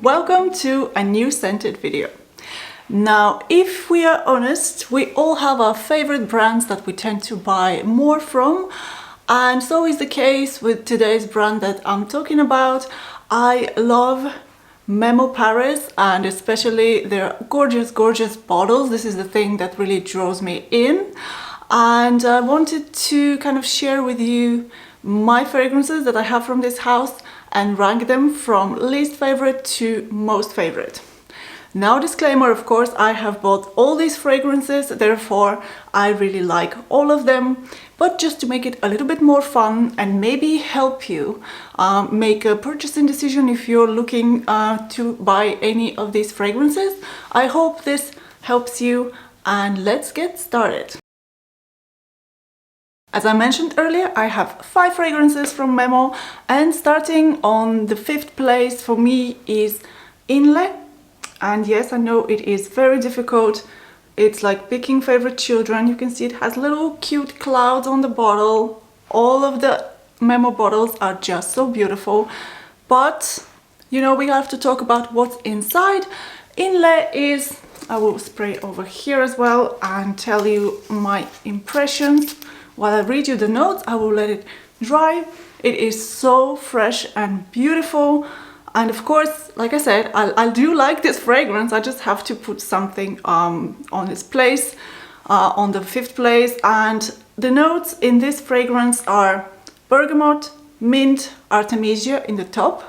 Welcome to a new scented video. Now, if we are honest, we all have our favorite brands that we tend to buy more from, and so is the case with today's brand that I'm talking about. I love Memo Paris, and especially their gorgeous bottles. This is the thing that really draws me in, and I wanted to kind of share with you my fragrances that I have from this house and rank them from least favorite to most favorite. Now, disclaimer, of course, I have bought all these fragrances, therefore I really like all of them, but just to make it a little bit more fun and maybe help you make a purchasing decision if you're looking to buy any of these fragrances, I hope this helps you, and let's get started. As I mentioned earlier, I have 5 fragrances from Memo, and starting on the 5th place for me is Inle. And yes, I know it is very difficult. It's like picking favorite children. You can see it has little cute clouds on the bottle. All of the Memo bottles are just so beautiful. But, you know, we have to talk about what's inside. Inle is, I will spray over here as well and tell you my impressions. While I read you the notes, I will let it dry. It is so fresh and beautiful. And of course, like I said, I do like this fragrance. I just have to put something on its place, on the 5th place. And the notes in this fragrance are bergamot, mint, artemisia in the top.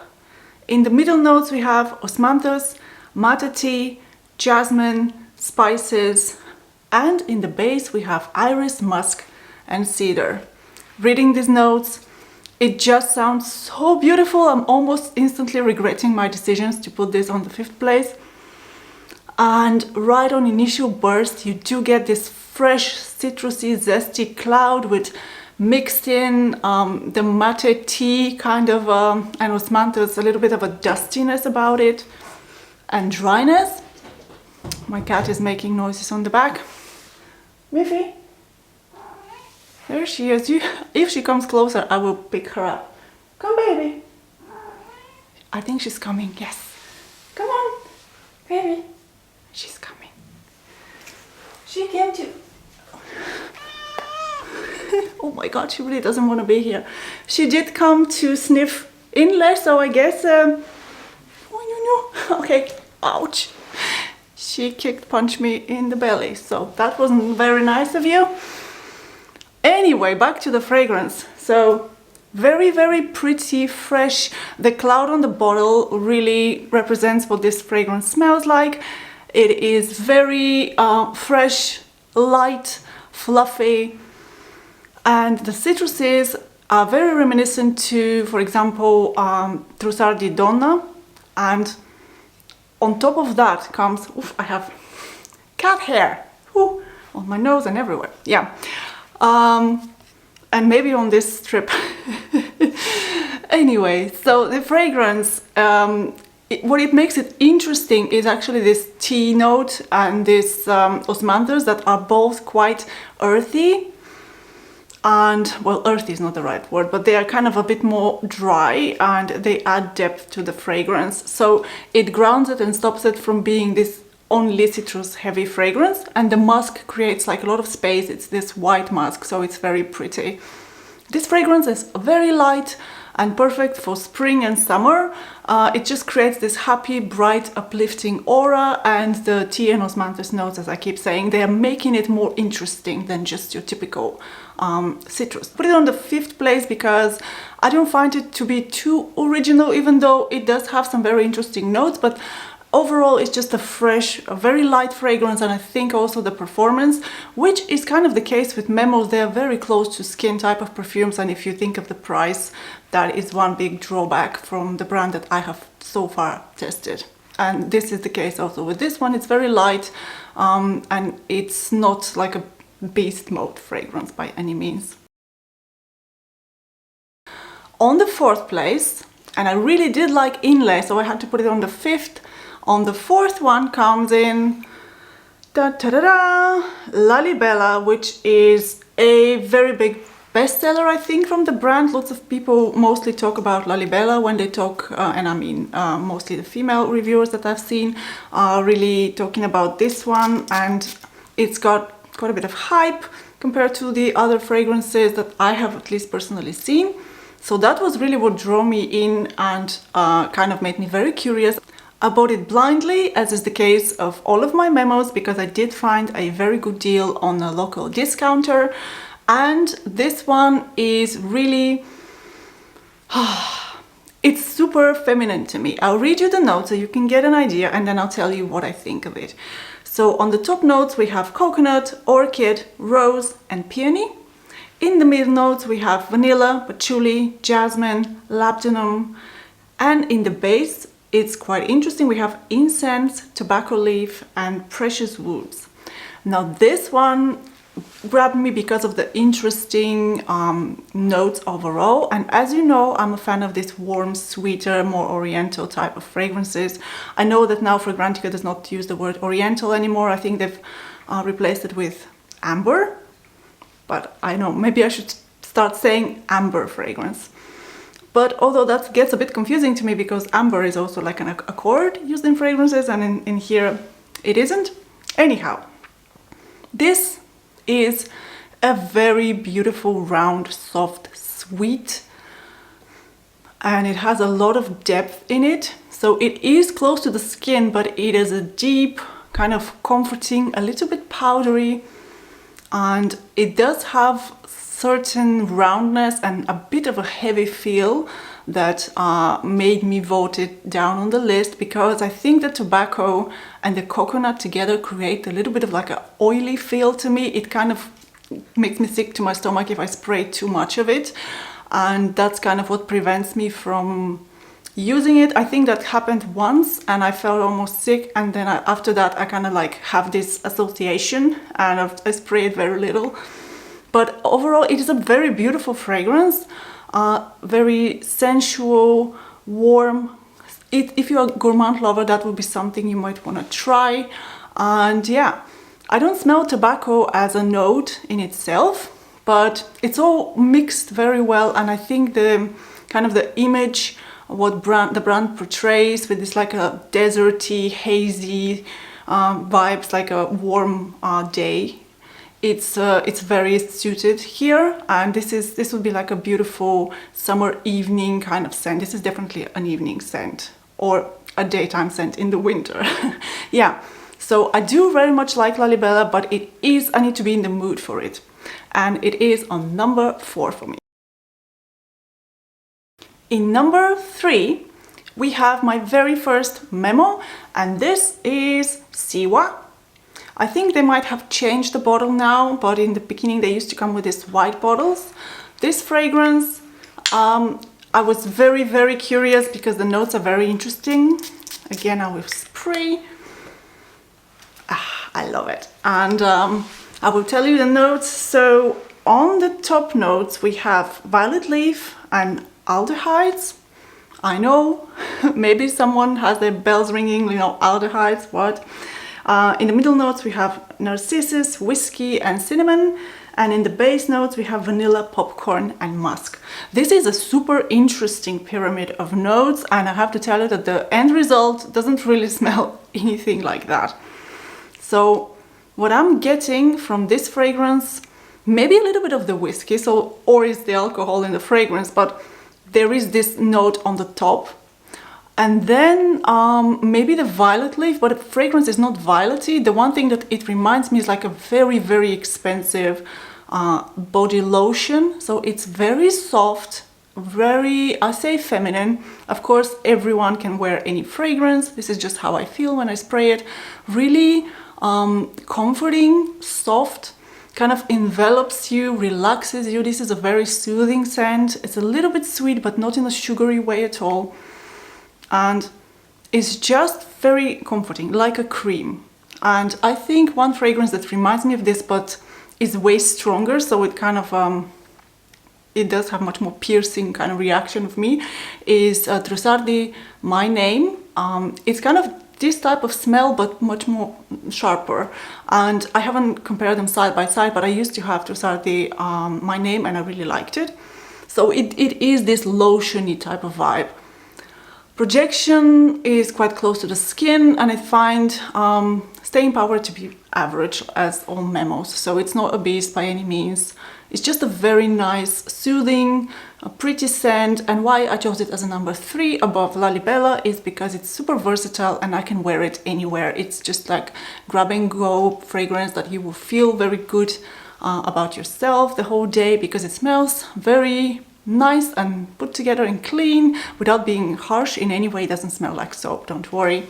In the middle notes we have osmanthus, matcha tea, jasmine, spices, and in the base we have iris, musk, and cedar. Reading these notes, it just sounds so beautiful. I'm almost instantly regretting my decisions to put this on the 5th place. And right on initial burst, you do get this fresh, citrusy, zesty cloud with mixed in the matcha tea kind of, and osmanthus, a little bit of a dustiness about it, and dryness. My cat is making noises on the back. Miffy. There she is. If she comes closer, I will pick her up. Come, baby. I think she's coming, yes. Come on, baby. She's coming. She came to... Oh my God, she really doesn't want to be here. She did come to sniff Inle, so I guess... Oh, no. Okay, ouch. She punched me in the belly, so that wasn't very nice of you. Anyway, back to the fragrance. So very pretty, fresh. The cloud on the bottle really represents what this fragrance smells like. It is very fresh, light, fluffy, and the citruses are very reminiscent to, for example, Trussard di Donna. And on top of that comes, oof, I have cat hair on my nose and everywhere. Yeah. And maybe on this strip. Anyway, so the fragrance, what it makes it interesting is actually this tea note and this osmanthus that are both quite earthy. And, well, earthy is not the right word, but they are kind of a bit more dry and they add depth to the fragrance. So it grounds it and stops it from being this only citrus heavy fragrance, and the musk creates like a lot of space. It's this white musk, so it's very pretty. This fragrance is very light and perfect for spring and summer. It just creates this happy, bright, uplifting aura, and the tea and osmanthus notes, as I keep saying, they are making it more interesting than just your typical citrus. Put it on the 5th place because I don't find it to be too original, even though it does have some very interesting notes, but overall, it's just a fresh, a very light fragrance, and I think also the performance, which is kind of the case with Memos. They are very close to skin type of perfumes, and if you think of the price, that is one big drawback from the brand that I have so far tested. And this is the case also with this one. It's very light, and it's not like a beast mode fragrance by any means. On the 4th place, and I really did like Inle, so I had to put it on the 5th. On the 4th one comes in Lalibela, which is a very big bestseller, I think, from the brand. Lots of people mostly talk about Lalibela when they talk, and I mean mostly the female reviewers that I've seen are really talking about this one, and it's got quite a bit of hype compared to the other fragrances that I have at least personally seen. So that was really what drew me in and kind of made me very curious. I bought it blindly, as is the case of all of my memos, because I did find a very good deal on a local discounter. And this one is really, it's super feminine to me. I'll read you the notes so you can get an idea, and then I'll tell you what I think of it. So on the top notes we have coconut, orchid, rose and peony. In the middle notes we have vanilla, patchouli, jasmine, labdanum, and in the base it's quite interesting. We have incense, tobacco leaf and precious woods. Now this one grabbed me because of the interesting notes overall, and as you know, I'm a fan of this warm, sweeter, more oriental type of fragrances. I know that now Fragrantica does not use the word oriental anymore. I think they've replaced it with amber, but I know maybe I should start saying amber fragrance. But although that gets a bit confusing to me because amber is also like an accord used in fragrances, and in here it isn't. Anyhow, this is a very beautiful, round, soft, sweet, and it has a lot of depth in it. So it is close to the skin, but it is a deep, kind of comforting, a little bit powdery, and it does have certain roundness and a bit of a heavy feel that made me vote it down on the list, because I think the tobacco and the coconut together create a little bit of like an oily feel to me. It kind of makes me sick to my stomach if I spray too much of it, and that's kind of what prevents me from using it. I think that happened once and I felt almost sick, and then after that I kind of like have this association and I spray it very little. But overall it is a very beautiful fragrance. Very sensual, warm. If you're a gourmand lover, that would be something you might want to try. And yeah, I don't smell tobacco as a note in itself, but it's all mixed very well, and I think the kind of the image, what the brand portrays with this like a deserty, hazy vibes, like a warm day. It's very suited here, and this would be like a beautiful summer evening kind of scent. This is definitely an evening scent or a daytime scent in the winter. Yeah, so I do very much like Lalibela, but I need to be in the mood for it, and it is on number 4 for me. In number 3 we have my very first memo, and this is Siwa. I think they might have changed the bottle now, but in the beginning they used to come with these white bottles. This fragrance, I was very, very curious because the notes are very interesting. Again, I will spray. I love it. And I will tell you the notes. So on the top notes we have violet leaf and aldehydes. I know, maybe someone has their bells ringing, you know, aldehydes, what? In the middle notes we have narcissus, whiskey and cinnamon, and in the base notes we have vanilla, popcorn and musk. This is a super interesting pyramid of notes, and I have to tell you that the end result doesn't really smell anything like that. So what I'm getting from this fragrance, maybe a little bit of the whiskey, or is the alcohol in the fragrance, but there is this note on the top. And then maybe the violet leaf, but the fragrance is not violety. The one thing that it reminds me is like a very, very expensive body lotion. So it's very soft, very, I say feminine. Of course, everyone can wear any fragrance. This is just how I feel when I spray it. Really comforting, soft, kind of envelops you, relaxes you. This is a very soothing scent. It's a little bit sweet, but not in a sugary way at all. And it's just very comforting, like a cream. And I think one fragrance that reminds me of this but is way stronger, so it kind of it does have much more piercing kind of reaction of me, is Trussardi My Name. It's kind of this type of smell, but much more sharper. And I haven't compared them side by side, but I used to have to start the my name, and I really liked it. So it is this lotiony type of vibe. Projection is quite close to the skin, and I find staying power to be average as all Memos, so it's not a beast by any means. It's just a very nice, soothing, a pretty scent, and why I chose it as a number 3 above Lalibela is because it's super versatile and I can wear it anywhere. It's just like grab and go fragrance that you will feel very good about yourself the whole day, because it smells very nice and put together and clean without being harsh in any way. It doesn't smell like soap, don't worry.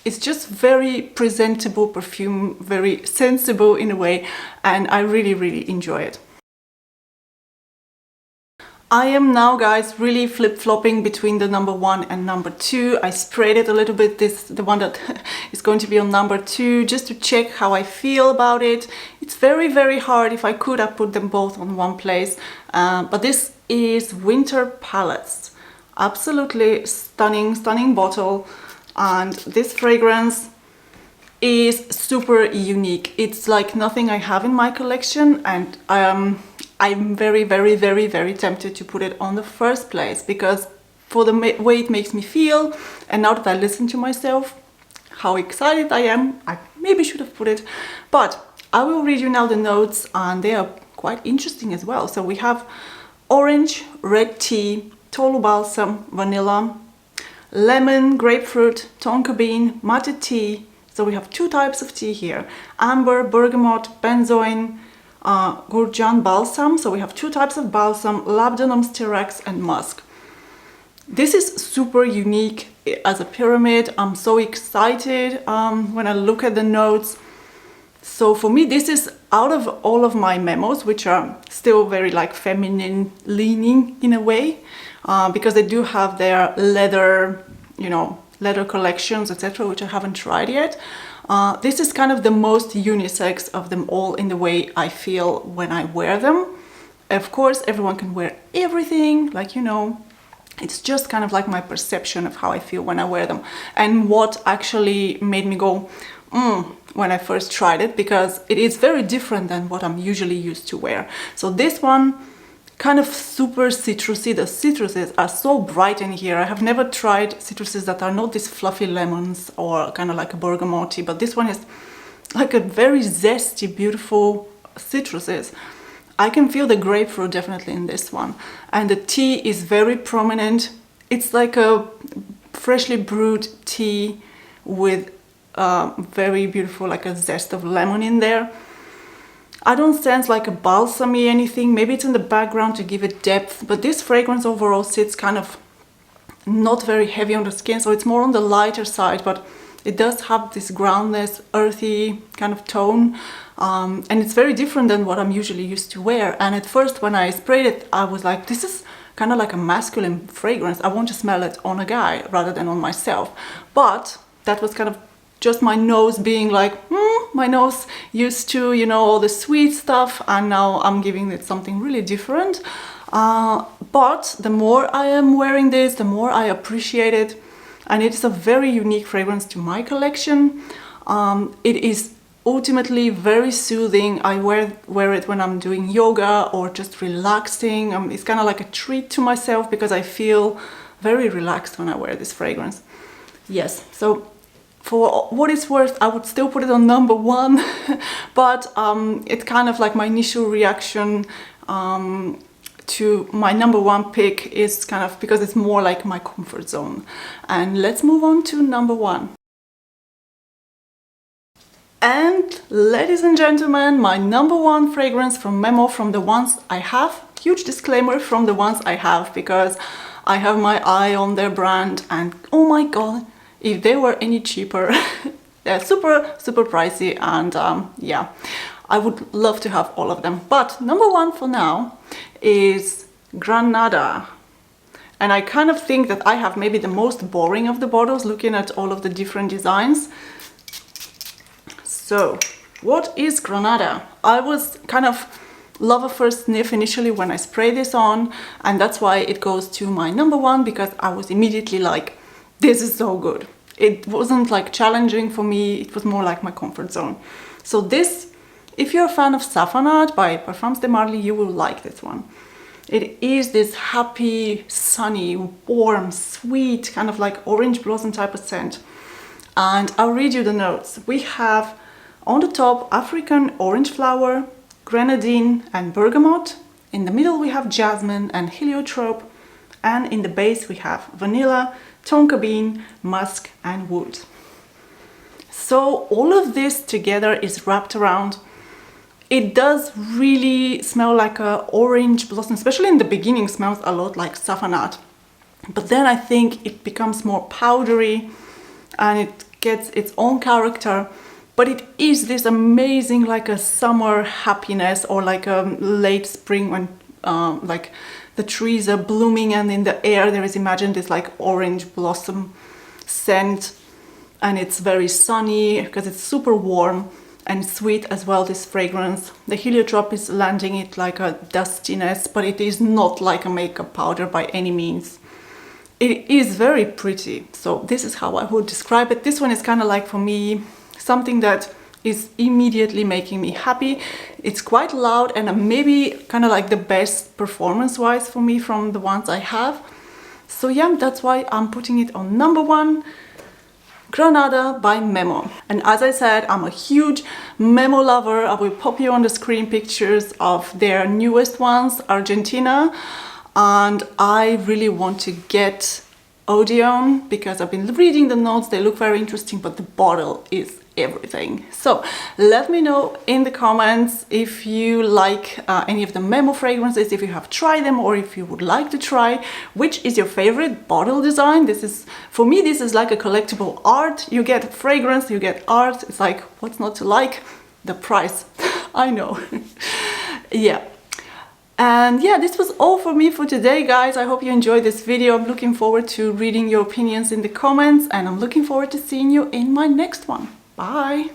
It's just very presentable perfume, very sensible in a way, and I really enjoy it. I am now, guys, really flip-flopping between the number 1 and number 2. I sprayed it a little bit, the one that is going to be on number 2, just to check how I feel about it. It's very hard. If I could, I'd put them both on one place. But this is Winter Palace. Absolutely stunning bottle. And this fragrance is super unique. It's like nothing I have in my collection, and I'm very tempted to put it on the first place, because for the way it makes me feel, and now that I listen to myself, how excited I am, I maybe should have put it. But I will read you now the notes, and they are quite interesting as well. So we have orange, red tea, tolu balsam, vanilla, lemon, grapefruit, tonka bean, mate tea. So we have 2 types of tea here: amber, bergamot, benzoin, Gurjan balsam. So we have 2 types of balsam: labdanum, styrax, and musk. This is super unique as a pyramid. I'm so excited when I look at the notes. So for me, this is out of all of my Memos, which are still very like feminine leaning in a way, because they do have their leather, you know, leather collections, etc., which I haven't tried yet. This is kind of the most unisex of them all in the way I feel when I wear them. Of course, everyone can wear everything, like, you know, it's just kind of like my perception of how I feel when I wear them, and what actually made me go, when I first tried it, because it is very different than what I'm usually used to wear. So this one, kind of super citrusy. The citruses are so bright in here. I have never tried citruses that are not these fluffy lemons or kind of like a bergamot, but this one is like a very zesty, beautiful citruses. I can feel the grapefruit definitely in this one, and the tea is very prominent. It's like a freshly brewed tea with very beautiful, like a zest of lemon in there. I don't sense like a balsamy anything. Maybe it's in the background to give it depth, but this fragrance overall sits kind of not very heavy on the skin, so it's more on the lighter side, but it does have this groundness, earthy kind of tone, and it's very different than what I'm usually used to wear. And at first when I sprayed it, I was like, this is kind of like a masculine fragrance. I want to smell it on a guy rather than on myself. But that was kind of just my nose being like, my nose used to, you know, all the sweet stuff, and now I'm giving it something really different. But the more I am wearing this, the more I appreciate it, and it's a very unique fragrance to my collection. It is ultimately very soothing. I wear it when I'm doing yoga or just relaxing. It's kind of like a treat to myself, because I feel very relaxed when I wear this fragrance. Yes, so for what it's worth, I would still put it on number 1, but it's kind of like my initial reaction to my number 1 pick is kind of because it's more like my comfort zone. And let's move on to number 1. And ladies and gentlemen, my number 1 fragrance from Memo, from the ones I have, huge disclaimer, from the ones I have, because I have my eye on their brand, and oh my god, if they were any cheaper, they're super pricey, and yeah, I would love to have all of them. But number 1 for now is Granada. And I kind of think that I have maybe the most boring of the bottles, looking at all of the different designs. So what is Granada? I was kind of love a first sniff initially when I spray this on, and that's why it goes to my number 1, because I was immediately like, this is so good. It wasn't like challenging for me, it was more like my comfort zone. So this, if you're a fan of Safanat by Parfums de Marly, you will like this one. It is this happy, sunny, warm, sweet, kind of like orange blossom type of scent. And I'll read you the notes. We have on the top African orange flower, grenadine and bergamot. In the middle we have jasmine and heliotrope. And in the base we have vanilla, tonka bean, musk and wood. So all of this together is wrapped around. It does really smell like a orange blossom, especially in the beginning smells a lot like Safanat. But then I think it becomes more powdery and it gets its own character. But it is this amazing, like a summer happiness, or like a late spring when like the trees are blooming and in the air there is, imagine this like orange blossom scent, and it's very sunny because it's super warm and sweet as well, this fragrance. The heliotrope is landing it like a dustiness, but it is not like a makeup powder by any means. It is very pretty, so this is how I would describe it. This one is kind of like, for me, something that is immediately making me happy. It's quite loud and maybe kind of like the best performance-wise for me from the ones I have. So yeah, that's why I'm putting it on number 1. Granada by Memo. And as I said, I'm a huge Memo lover. I will pop you on the screen pictures of their newest ones, Argentina. And I really want to get Odeon because I've been reading the notes. They look very interesting, but the bottle is everything. So let me know in the comments if you like any of the Memo fragrances, if you have tried them, or if you would like to try. Which is your favorite bottle design? This is, for me, this is like a collectible art. You get fragrance, you get art. It's like, what's not to like? The price. I know. Yeah. And yeah, this was all for me for today, guys. I hope you enjoyed this video. I'm looking forward to reading your opinions in the comments, and I'm looking forward to seeing you in my next one. Bye!